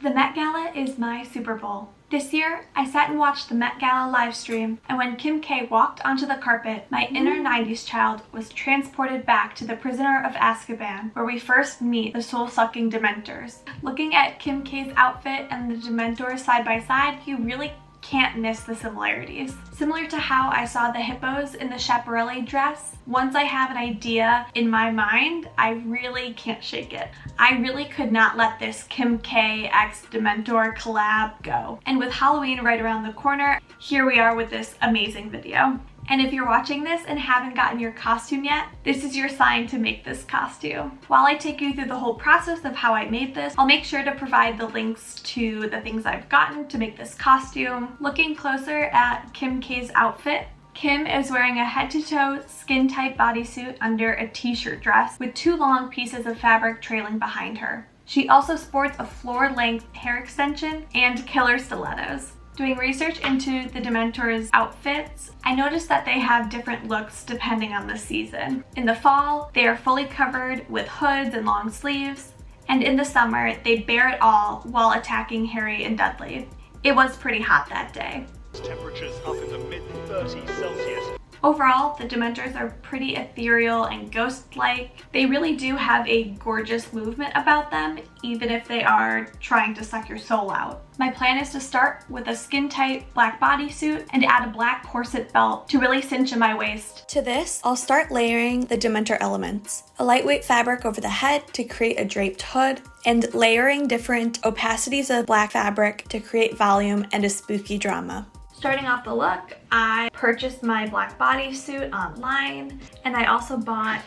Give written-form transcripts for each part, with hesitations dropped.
The Met Gala is my Super Bowl. This year, I sat and watched the Met Gala live stream, and when Kim K walked onto the carpet, my inner 90s child was transported back to the Prisoner of Azkaban, where we first meet the soul-sucking Dementors. Looking at Kim K's outfit and the Dementors side by side, you really can't miss the similarities. Similar to how I saw the hippos in the Schiaparelli dress, once I have an idea in my mind, I really can't shake it. I really could not let this Kim K x Dementor collab go. And with Halloween right around the corner, here we are with this amazing video. And if you're watching this and haven't gotten your costume yet, this is your sign to make this costume. While I take you through the whole process of how I made this, I'll make sure to provide the links to the things I've gotten to make this costume. Looking closer at Kim K's outfit, Kim is wearing a head-to-toe skin-tight bodysuit under a t-shirt dress with two long pieces of fabric trailing behind her. She also sports a floor-length hair extension and killer stilettos. Doing research into the Dementors' outfits, I noticed that they have different looks depending on the season. In the fall, they are fully covered with hoods and long sleeves, and in the summer, they bear it all while attacking Harry and Dudley. It was pretty hot that day. Temperatures up in the mid-30s Celsius. Overall, the Dementors are pretty ethereal and ghost-like. They really do have a gorgeous movement about them, even if they are trying to suck your soul out. My plan is to start with a skin-tight black bodysuit and add a black corset belt to really cinch in my waist. To this, I'll start layering the Dementor elements. A lightweight fabric over the head to create a draped hood, and layering different opacities of black fabric to create volume and a spooky drama. Starting off the look, I purchased my black bodysuit online, and I also bought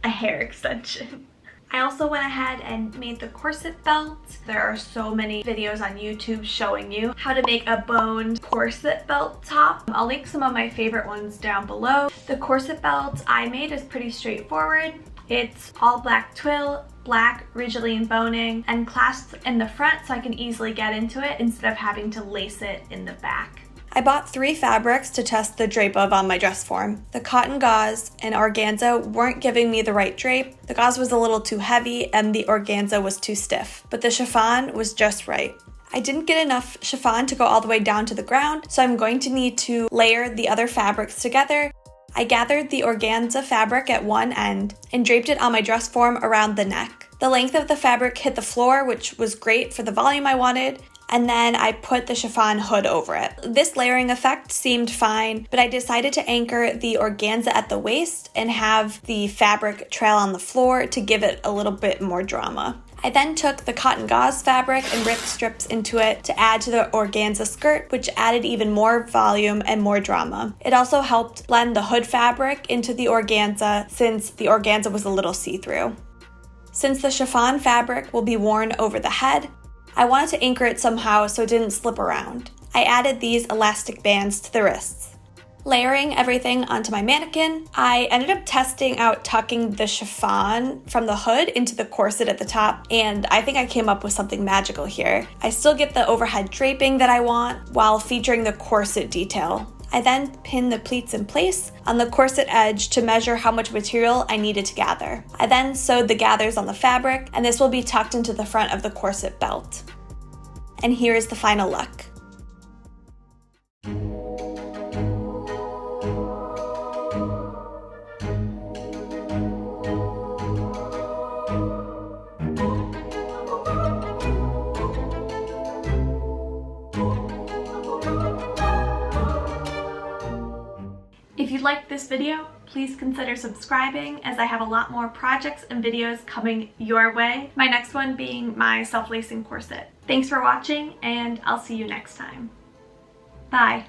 a hair extension. I also went ahead and made the corset belt. There are so many videos on YouTube showing you how to make a boned corset belt top. I'll link some of my favorite ones down below. The corset belt I made is pretty straightforward. It's all black twill, black Ridgeline boning, and clasped in the front so I can easily get into it instead of having to lace it in the back. I bought 3 fabrics to test the drape of on my dress form. The cotton gauze and organza weren't giving me the right drape. The gauze was a little too heavy and the organza was too stiff, but the chiffon was just right. I didn't get enough chiffon to go all the way down to the ground, so I'm going to need to layer the other fabrics together. I gathered the organza fabric at one end and draped it on my dress form around the neck. The length of the fabric hit the floor, which was great for the volume I wanted, and then I put the chiffon hood over it. This layering effect seemed fine, but I decided to anchor the organza at the waist and have the fabric trail on the floor to give it a little bit more drama. I then took the cotton gauze fabric and ripped strips into it to add to the organza skirt, which added even more volume and more drama. It also helped blend the hood fabric into the organza since the organza was a little see-through. Since the chiffon fabric will be worn over the head, I wanted to anchor it somehow so it didn't slip around. I added these elastic bands to the wrists. Layering everything onto my mannequin, I ended up testing out tucking the chiffon from the hood into the corset at the top, and I think I came up with something magical here. I still get the overhead draping that I want while featuring the corset detail. I then pinned the pleats in place on the corset edge to measure how much material I needed to gather. I then sewed the gathers on the fabric, and this will be tucked into the front of the corset belt. And here is the final look. If you liked this video, please consider subscribing as I have a lot more projects and videos coming your way. My next one being my self-lacing corset. Thanks for watching, and I'll see you next time. Bye.